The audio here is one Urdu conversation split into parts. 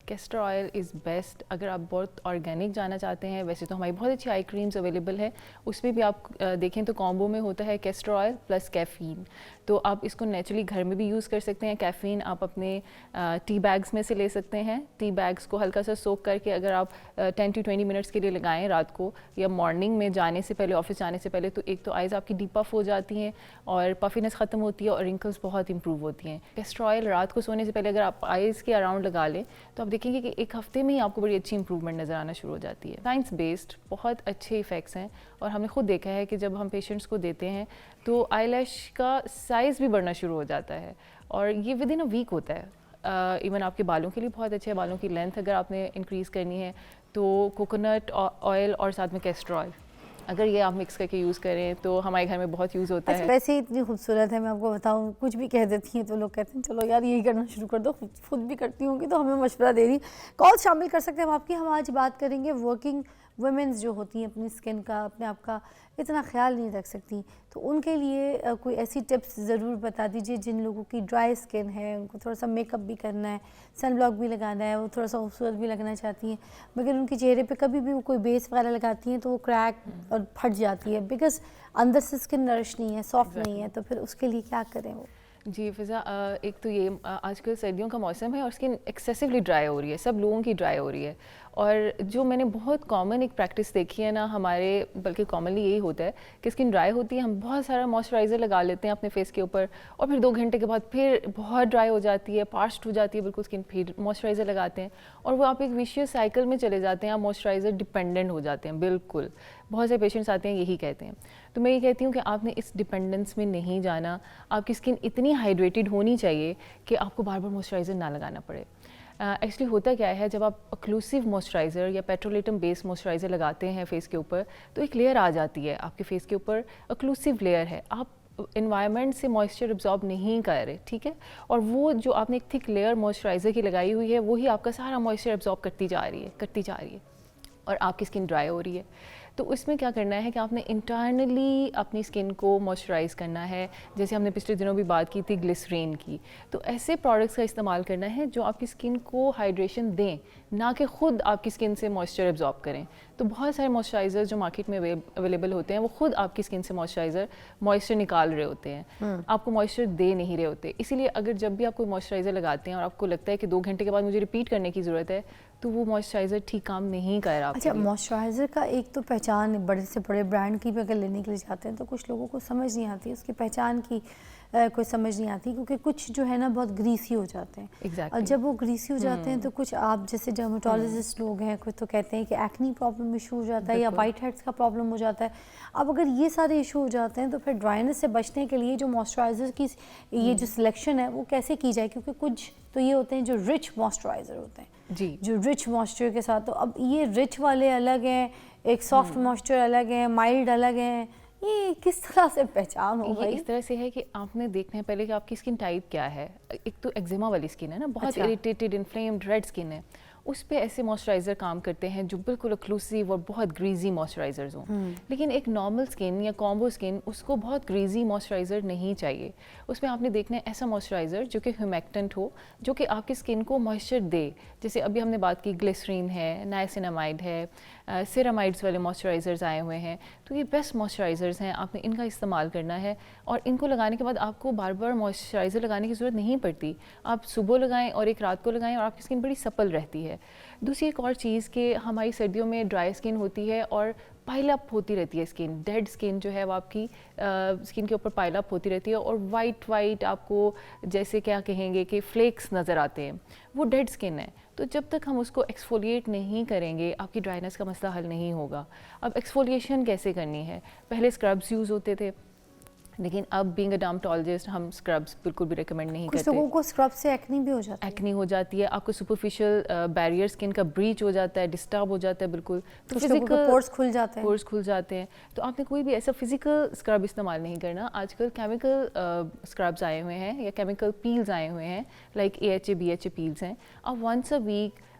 کیسٹر آئل از بیسٹ اگر آپ بہت آرگینک جانا چاہتے ہیں. ویسے تو ہماری بہت اچھی آئی کریمز اویلیبل ہے, اس میں بھی آپ دیکھیں تو کامبو میں ہوتا ہے کیسٹر آئل پلس کیفین, تو آپ اس کو نیچرلی گھر میں بھی یوز کر سکتے ہیں. کیفین آپ اپنے ٹی بیگس میں سے لے سکتے ہیں. ٹی بیگس کو ہلکا سا سوک کر کے اگر آپ 10 to 20 منٹس کے لیے لگائیں رات کو یا مارننگ میں جانے سے پہلے, آفس جانے سے پہلے, تو ایک تو آئیز آپ کی ڈیپ پف ہو جاتی ہیں اور پفینس ختم ہوتی ہے اور رنکلس بہت امپروو ہوتی ہیں. کیسٹر آئل رات کو سونے سے پہلے اگر آپ آئیز کے اراؤنڈ لگا لیں تو آپ دیکھیں گے کہ ایک ہفتے میں ہی آپ کو بڑی اچھی امپروومنٹ نظر آنا شروع ہو جاتی ہے. سائنس بیسڈ بہت اچھے ایفیکٹس ہیں اور ہم نے خود دیکھا ہے کہ جب ہم پیشنٹس کو دیتے ہیں تو آئی لیش کا سائز بھی بڑھنا شروع ہو جاتا ہے اور یہ ود ان اے ویک ہوتا ہے. ایون آپ کے بالوں کے لیے بہت اچھا ہے. بالوں کی لینتھ اگر آپ نے انکریز کرنی ہے تو کوکونٹ آئل اور ساتھ میں کیسٹر آئل اگر یہ آپ مکس کر کے یوز کریں تو ہمارے گھر میں بہت یوز ہوتا ہے. ویسے ہی اتنی خوبصورت ہے, میں آپ کو بتاؤں کچھ بھی کہہ دیتی ہیں تو لوگ کہتے ہیں چلو یار یہی کرنا شروع کر دو, خود بھی کرتی ہوں گی تو ہمیں مشورہ دے رہی. کال شامل کر سکتے ہیں ہم آپ کی. ہم آج بات کریں گے ورکنگ ویمنز جو ہوتی ہیں اپنی اسکن کا, اپنے آپ کا اتنا خیال نہیں رکھ سکتی, تو ان کے لیے کوئی ایسی ٹپس ضرور بتا دیجیے جن لوگوں کی ڈرائی اسکن ہے, ان کو تھوڑا سا میک اپ بھی کرنا ہے, سن بلاک بھی لگانا ہے, وہ تھوڑا سا خوبصورت بھی لگنا چاہتی ہیں, مگر ان کے چہرے پہ کبھی بھی وہ کوئی بیس وغیرہ لگاتی ہیں تو وہ کریک اور پھٹ جاتی ہے بیکاز اندر سے اسکن نرش نہیں ہے, سافٹ نہیں ہے, تو پھر اس کے لیے کیا کریں وہ؟ جی فضا, ایک تو یہ آج کل سردیوں کا موسم ہے اور اسکن ایکسیسولی ڈرائی ہو رہی ہے, سب لوگوں کی ڈرائی ہو رہی ہے. اور جو میں نے بہت کامن ایک پریکٹس دیکھی ہے نا ہمارے, بلکہ کامنلی یہی ہوتا ہے کہ اسکن ڈرائی ہوتی ہے, ہم بہت سارا موئسچرائزر لگا لیتے ہیں اپنے فیس کے اوپر اور پھر 2 گھنٹے کے بعد پھر بہت ڈرائی ہو جاتی ہے, پارچڈ ہو جاتی ہے بالکل اسکن, پھر موئسچرائزر لگاتے ہیں اور وہ آپ ایک ویشیس سائیکل میں چلے جاتے ہیں, آپ موئسچرائزر ڈپینڈنٹ ہو جاتے ہیں. بالکل بہت سے پیشنٹس آتے ہیں یہی کہتے ہیں. تو میں یہ کہتی ہوں کہ آپ نے اس ڈپینڈنس میں نہیں جانا. آپ کی اسکن اتنی ہائیڈریٹڈ ہونی چاہیے کہ آپ کو بار بار موئسچرائزر نہ لگانا پڑے. ایکچولی ہوتا کیا ہے, جب آپ اوکلوسیو موئسچرائزر یا پیٹرولٹم بیس موئسچرائزر لگاتے ہیں فیس کے اوپر تو ایک لیئر آ جاتی ہے آپ کے فیس کے اوپر, اوکلوسیو لیئر ہے, آپ انوائرمنٹ سے موئسچر ابزارب نہیں کر رہے, ٹھیک ہے, اور وہ جو آپ نے ایک تھک لیئر موئسچرائزر کی لگائی ہوئی ہے وہی آپ کا سارا موئسچر ابزارب کرتی جا رہی ہے اور آپ کی اسکن ڈرائی ہو رہی ہے. تو اس میں کیا کرنا ہے کہ آپ نے انٹرنلی اپنی اسکن کو موئسچرائز کرنا ہے. جیسے ہم نے پچھلے دنوں بھی بات کی تھی گلسرین کی, تو ایسے پروڈکٹس کا استعمال کرنا ہے جو آپ کی اسکن کو ہائیڈریشن دیں, نہ کہ خود آپ کی اسکن سے موئسچر ابزارب کریں. تو بہت سارے موئسچرائزر جو مارکیٹ میں اویلیبل ہوتے ہیں وہ خود آپ کی اسکن سے موئسچر نکال رہے ہوتے ہیں, آپ کو موئسچر دے نہیں رہے ہوتے. اسی لیے اگر جب بھی آپ کوئی موئسچرائزر لگاتے ہیں اور آپ کو لگتا ہے کہ 2 گھنٹے کے بعد مجھے ریپیٹ کرنے کی ضرورت ہے, تو وہ موئسچرائزر ٹھیک کام نہیں کر رہا. اچھا, موئسچرائزر کا ایک تو پہچان بڑے سے بڑے برانڈ کی بھی اگر لینے کے لیے جاتے ہیں تو کچھ لوگوں کو سمجھ نہیں آتی, اس کی پہچان کی کوئی سمجھ نہیں آتی, کیونکہ کچھ جو ہے نا بہت گریسی ہو جاتے ہیں, اور جب وہ گریسی ہو جاتے ہیں تو کچھ آپ جیسے ڈرماٹولوجسٹ لوگ ہیں کچھ تو کہتے ہیں کہ ایکنی پرابلم ایشو ہو جاتا ہے یا وائٹ ہیڈس کا پرابلم ہو جاتا ہے. اب اگر یہ سارے ایشو ہو جاتے ہیں تو پھر ڈرائنس سے بچنے کے لیے جو موئسچرائزر کی یہ جو سلیکشن ہے وہ کیسے کی جائے, کیونکہ کچھ تو یہ ہوتے ہیں جو رچ موئسچرائزر ہوتے ہیں جی, جو رچ موئسچر کے ساتھ, تو اب یہ رچ والے الگ ہیں, ایک سافٹ موئسچر الگ ہیں, مائلڈ الگ ہیں, یہ کس طرح سے پہچان ہو گئی؟ یہ اس طرح سے ہے کہ آپ نے دیکھنا ہے پہلے کہ آپ کی اسکن ٹائپ کیا ہے. ایک تو ایگزیما والی اسکن ہے نا, بہت اریٹیٹڈ انفلیمڈ ریڈ اسکن ہے, اس پہ ایسے موئسچرائزر کام کرتے ہیں جو بالکل اوکلوسیو اور بہت گریزی موئسچرائزرز ہوں. لیکن ایک نارمل اسکن یا کامبو اسکن, اس کو بہت گریزی موئسچرائزر نہیں چاہیے. اس میں آپ نے دیکھنا ہے ایسا موئسچرائزر جو کہ ہیومیکٹنٹ ہو, جو کہ آپ کی اسکن کو موئسچر دے. جیسے ابھی ہم نے بات کی گلیسرین ہے, نائسینامائڈ ہے, سیرامائڈس والے موئسچرائزرز آئے ہوئے ہیں, تو یہ بیسٹ موئسچرائزرز ہیں, آپ نے ان کا استعمال کرنا ہے. اور ان کو لگانے کے بعد آپ کو بار بار موئسچرائزر لگانے کی ضرورت نہیں پڑتی. آپ صبح لگائیں اور ایک رات کو لگائیں اور آپ کی اسکن بڑی سپل رہتی ہے. دوسری ایک اور چیز کہ ہماری سردیوں میں ڈرائی اسکن ہوتی ہے اور پائل اپ ہوتی رہتی ہے اسکن, ڈیڈ اسکن جو ہے وہ آپ کی اسکن کے اوپر پائل اپ ہوتی رہتی ہے اور وائٹ آپ کو جیسے کیا کہیں گے کہ فلیکس نظر آتے ہیں, وہ ڈیڈ اسکن ہے. تو جب تک ہم اس کو ایکسفولیٹ نہیں کریں گے آپ کی ڈرائنس کا مسئلہ حل نہیں ہوگا. اب ایکسفولیشن کیسے کرنی ہے, پہلے اسکربس یوز ہوتے تھے, لیکن اب بینگ اے ڈرماٹولوجسٹ ہم اسکربس بالکل بھی ریکمینڈ نہیں کرتے. کچھ لوگوں کو اسکرب سے ایکنی بھی ہو جاتی ہے. ایکنی ہو جاتی ہے, آپ کو سپرفیشل بیریئر اسکن کا بریچ ہو جاتا ہے, ڈسٹرب ہو جاتا ہے بالکل, تو فزیکل پورس کھل جاتے ہیں. پورس کھل جاتے ہیں. تو آپ نے کوئی بھی ایسا فزیکل اسکرب استعمال نہیں کرنا. آج کل کیمیکل اسکربس آئے ہوئے ہیں یا کیمیکل پیلز آئے ہوئے ہیں, لائک AHA BHA پیلز ہیں. آپ ونس اے ویک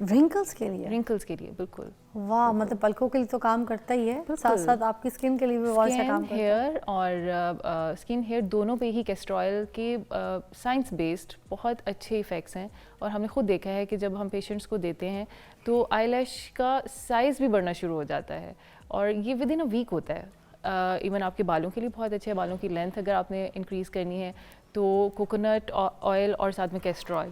رنکلس کے لیے؟ رنکلس کے لیے بالکل. واہ, مطلب پلکوں کے لیے تو کام کرتا ہی ہے, ساتھ ساتھ آپ کی اسکن کے لیے بھی بہت سا کام کرتا ہے. ہیئر اور اسکن ہیئر دونوں پہ ہی کیسٹر آئل کے سائنس بیسڈ بہت اچھے ایفیکٹس ہیں, اور ہم نے خود دیکھا ہے کہ جب ہم پیشنٹس کو دیتے ہیں تو آئی لیش کا سائز بھی بڑھنا شروع ہو جاتا ہے, اور یہ ود ان اے ویک ہوتا ہے. ایون آپ کے بالوں کے لیے بہت اچھا ہے, بالوں کی لینتھ اگر آپ نے انکریز کرنی ہے تو کوکونٹ آئل اور ساتھ میں کیسٹر آئل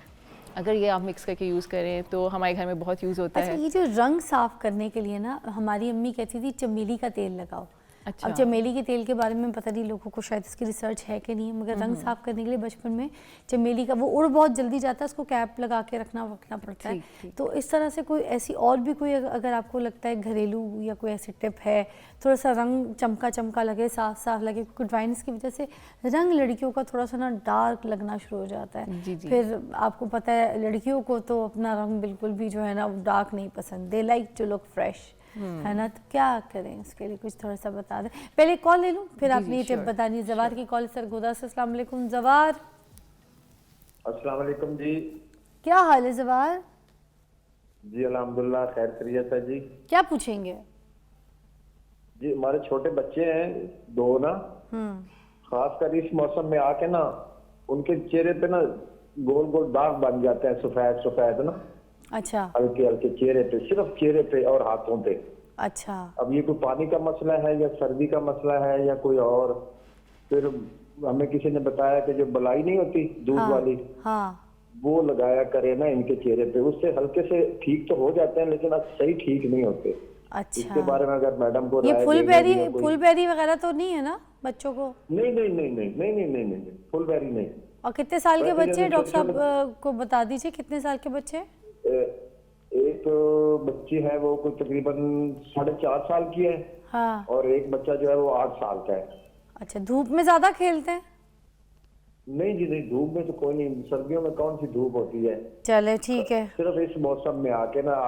اگر یہ آپ مکس کر کے یوز کریں تو ہمارے گھر میں بہت یوز ہوتا ہے. اچھا, یہ جو رنگ صاف کرنے کے لیے نا ہماری امی کہتی تھی چمیلی کا تیل لگاؤ. اچھا, اب چمیلی کے تیل کے بارے میں پتہ نہیں لوگوں کو شاید اس کی ریسرچ ہے کہ نہیں, مگر رنگ صاف کرنے کے لیے بچپن میں چمیلی کا وہ اڑ بہت جلدی جاتا ہے, اس کو کیپ لگا کے رکھنا پڑتا ہے. تو اس طرح سے کوئی ایسی اور بھی کوئی اگر آپ کو لگتا ہے گھریلو یا کوئی ایسی ٹپ ہے, تھوڑا سا رنگ چمکا لگے, صاف لگے, کیونکہ ڈرائنس کی وجہ سے رنگ لڑکیوں کا تھوڑا سا نا ڈارک لگنا شروع ہو جاتا ہے. پھر آپ کو پتہ ہے لڑکیوں کو تو اپنا رنگ بالکل بھی جو ہے نا ڈارک نہیں پسند, they like to look fresh, ہے نا. تو کیا کریں اس کے لیے کچھ تھوڑا سا بتا دیں. پہلے کال لے لوں پھر آپ نے یہ ٹپ بتانی. زوار کی کال سرگودا سے. السلام علیکم زوار. السلام علیکم جی. کیا حال ہے زوار؟ جی الحمدللہ خیر خیریت ہے جی. کیا پوچھیں گے؟ جی ہمارے چھوٹے بچے ہیں دو نا, خاص کر اس موسم میں آ کے نا ان کے چہرے پہ نا گول گول داغ بن جاتے ہیں, سفید نا. اچھا. ہلکے چہرے پہ, صرف چہرے پہ اور ہاتھوں پہ. اچھا. اب یہ کوئی پانی کا مسئلہ ہے یا سردی کا مسئلہ ہے یا کوئی اور. پھر ہمیں کسی نے بتایا کہ جو بلائی نہیں ہوتی دودھ والی, وہ لگایا کرے نا ان کے چہرے پہ, اس سے ہلکے سے ٹھیک تو ہو جاتے ہیں لیکن اب صحیح ٹھیک نہیں ہوتے. اس کے بارے میں اگر میڈم کو یہ پھول بیری وغیرہ تو نہیں ہے نا بچوں کو؟ نہیں, پھول بیری نہیں. اور کتنے سال کے بچے ڈاکٹر صاحب کو بتا دیجئے, کتنے سال کے بچے؟ ایک بچی ہے وہ کوئی تقریباً 4.5 سال کی ہے, اور ایک بچہ جو ہے وہ 8 سال کا ہے. اچھا, دھوپ میں زیادہ کھیلتے ہیں؟ نہیں جی نہیں, دھوپ میں تو کوئی نہیں, سردیوں میں کون سی دھوپ ہوتی ہے. چلے ٹھیک ہے. صرف اس موسم میں آ کے نا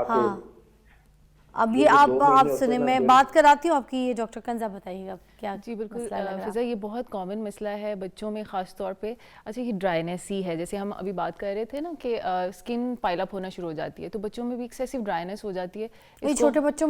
اب یہ آپ سنیں, میں بات کراتی ہوں آپ کی. یہ ڈاکٹر کنزا بتائیے گا کیا. جی بالکل فضا, یہ بہت کامن مسئلہ ہے بچوں میں خاص طور پہ. اچھا, یہ ڈرائنیس ہی ہے, جیسے ہم ابھی بات کر رہے تھے نا کہ اسکن پائل اپ ہونا شروع ہو جاتی ہے, تو بچوں میں بھی ایکسیسو ڈرائنیس ہو جاتی ہے. یہ چھوٹے بچوں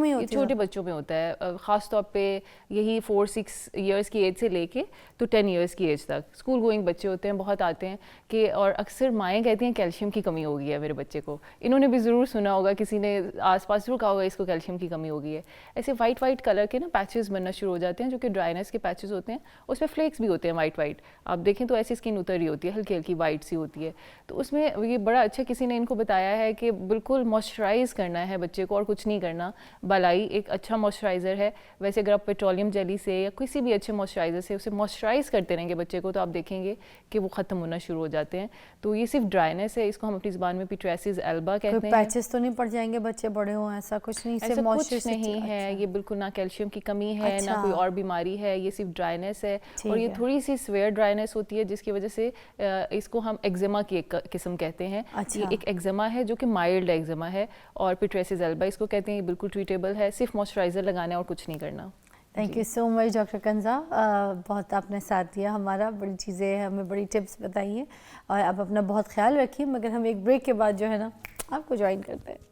میں ہوتا ہے, خاص طور پہ یہی 4-6 ایئرس کی ایج سے لے کے تو 10 ایئرس کی ایج تک. اسکول گوئنگ بچے ہوتے ہیں, بہت آتے ہیں کہ, اور اکثر مائیں کہتی ہیں کیلشیم کی کمی ہو گئی ہے میرے بچے کو. انہوں نے بھی ضرور سنا ہوگا, کسی نے آس پاس ضرور کہا ہوگا اس کو کیلشیم کی کمی ہو گئی ہے. ایسے وائٹ کلر کے نا پیچز بننا شروع ہو جاتے ہیں, جو کہ ڈرائنیس کے پیچز ہوتے ہیں, اس میں فلیکس بھی ہوتے ہیں وائٹ. آپ دیکھیں تو ایسی اسکن اتر رہی ہوتی ہے, ہلکی وائٹ سی ہوتی ہے. تو اس میں یہ بڑا اچھا کسی نے ان کو بتایا ہے کہ بالکل موئسچرائز کرنا ہے بچے کو, اور کچھ نہیں کرنا. بالائی ایک اچھا موئسچرائزر ہے. ویسے اگر آپ پیٹرولیم جیلی سے یا کسی بھی اچھے موئسچرائزر سے اسے موئسچرائز کرتے رہیں گے بچے کو, تو آپ دیکھیں گے کہ وہ ختم ہونا شروع ہو جاتے ہیں. تو یہ صرف ڈرائنیس ہے, اس کو ہم اپنی زبان میں پیٹریسز البا کہتے ہیں. پیچز تو نہیں پڑ جائیں گے بچے بڑے ہوں, ایسا کچھ نہیں, ایسا کچھ نہیں ہے. یہ بالکل نہ کیلشیم کی کمی ہے نہ کوئی اور بیماری ہے, یہ صرف ڈرائنیس ہے. اور یہ تھوڑی سی سویئر ڈرائنیس ہوتی ہے, جس کی وجہ سے اس کو ہم ایگزیما کی ایک قسم کہتے ہیں. یہ ایک ایگزیما ہے جو کہ مائلڈ ایگزیما ہے, اور پیٹریسز البا اس کو کہتے ہیں. یہ بالکل ٹریٹیبل ہے, صرف موئسچرائزر لگانا ہے اور کچھ نہیں کرنا. Thank you so much doctor Kinza, بہت آپ نے ساتھ دیا ہمارا, بڑی چیزیں ہمیں بڑی ٹپس بتائی ہیں, اور آپ اپنا بہت خیال رکھیے. مگر ہم ایک بریک کے بعد جو ہے نا آپ کو جوائن کرتے ہیں.